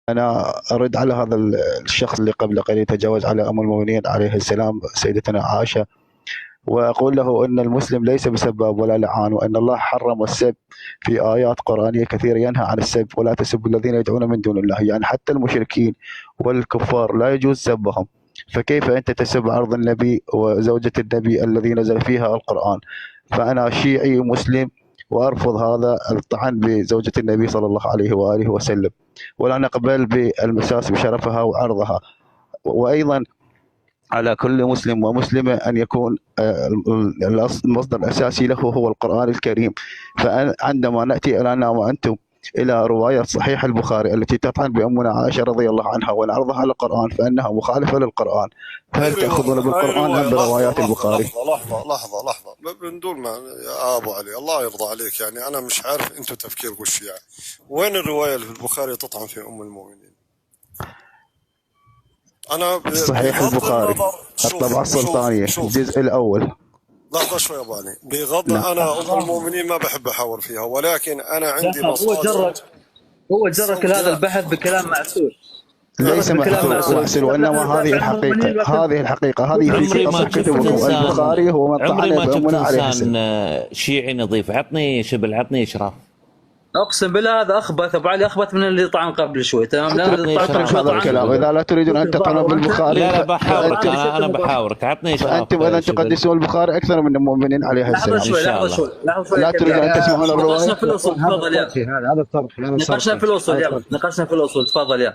أنا أرد على هذا الشخص اللي قبل قليل تجاوز على أم المؤمنين عليه السلام سيدتنا عائشة، وأقول له أن المسلم ليس بسباب ولا لعان، وأن الله حرم السب في آيات قرآنية كثيرة ينهى عن السب، ولا تسبوا الذين يدعون من دون الله. يعني حتى المشركين والكفار لا يجوز سبهم، فكيف أنت تسب عرض النبي وزوجة النبي الذي نزل فيها القرآن؟ فأنا شيعي مسلم وأرفض هذا الطعن بزوجة النبي صلى الله عليه وآله وسلم، ولا نقبل بالمساس بشرفها وعرضها. وأيضا على كل مسلم ومسلمة أن يكون المصدر الأساسي له هو القرآن الكريم. فعندما نأتي أنا وأنتم إلى رواية صحيح البخاري التي تطعن بأمنا عائشة رضي الله عنها ونعرضها على القرآن فإنها مخالفة للقرآن، فهل تأخذون بالقرآن أم بروايات البخاري؟ لحظة من دون ما يا أبو علي الله يرضى عليك، يعني أنا مش عارف أنتم تفكيركم الشيعي. وين الرواية اللي في البخاري تطعن في أم المؤمنين؟ أنا صحيح البخاري الطبعة السلطانية الجزء الأول. لحظة شوي يا أبو علي، بغض أنا أم المؤمنين ما بحب أحاور فيها، ولكن أنا عندي مصادر. هو جرك هذا البحث بكلام معسول. ليس معسول، وإنما هذه الحقيقة، هذه الحقيقة، هذه في أصل كتبكم. البخاري هو من طعن بأمنا عليه السلام. شيعي نظيف، عطني شبل، عطني إشراف. اقسم بالله هذا اخبث ابو علي، اخبث من اللي طعن قبل شوي. تمام، لا هذا الكلام اذا لا تريدون ان تطعنوا بالبخاري. لا بحاورك، انا بحاورك، عطني اشراف. انتم اذا تقدسون البخاري اكثر من المؤمنين عليه السلام. لحظه شوي لا تريدون ان تسمعون الروايه. نقاشنا في الاصول، تفضل يا هذا الطرف. نقاشنا في الاصول يا نقاشنا في الاصول، تفضل يا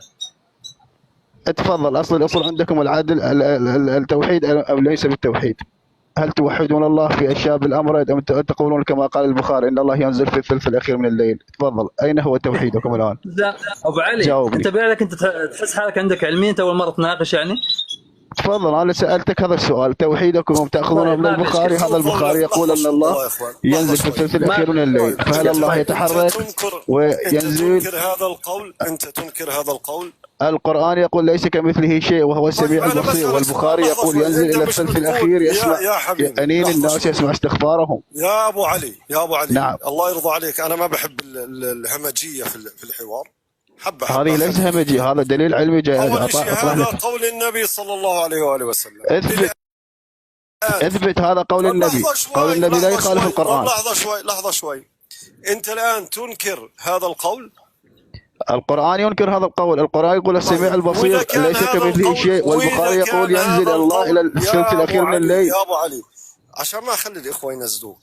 تفضل. اصل الاصول عندكم العدل، التوحيد او ليس بالتوحيد؟ هل توحدون الله في اشياء بالامر ام تقولون كما قال البخاري ان الله ينزل في الثلث الاخير من الليل؟ تفضل، اين هو توحيدكم الان؟ لا ابو علي جاوبني. انت بالك انت تحس حالك عندك علمين، انت اول مره تناقش يعني؟ تفضل، انا سالتك هذا السؤال، توحيدكم تاخذون من البخاري، هذا البخاري يقول ان الله ينزل في الثلث الاخير من الليل، فهل الله يتحرك وينزل؟ انت تنكر هذا القول؟ القرآن يقول ليس كمثله شيء وهو السميع البصير، والبخاري يقول ينزل إلى الثلث الأخير يسمع أنين الناس، يسمع استغفارهم. يا أبو علي نعم. الله يرضى عليك، أنا ما بحب الهمجية في الحوار. هذه ليس همجية، هذا دليل علمي جاء. هذا قول النبي صلى الله عليه وآله وسلم. اثبت هذا قول النبي. قول النبي لا يخالف القرآن. لحظة شوي، أنت الآن تنكر هذا القول؟ القرآن ينكر هذا القول. القرآن يقول السميع البصير ليس كمثله شيء، والبخاري يقول ينزل الله إلى الثلث الأخير من الليل. يا أبو علي عشان ما أخلي الإخوة ينزلوك،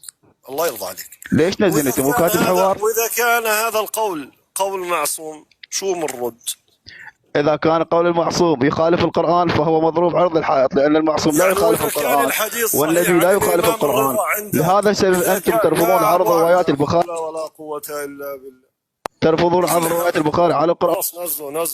الله يرضى عليك. ليش نزلت مكاتب حوار؟ وإذا كان هذا القول قول معصوم شو منرد؟ إذا كان قول المعصوم يخالف القرآن فهو مضروب عرض الحائط، لأن المعصوم لا يخالف القرآن والنبي لا يخالف القرآن. لهذا السبب أنتم ترفضون عرض روايات البخاري. لا ولا قوة إلا بالله. ترفضون عرض روايات البخاري على القرآن. نزلوا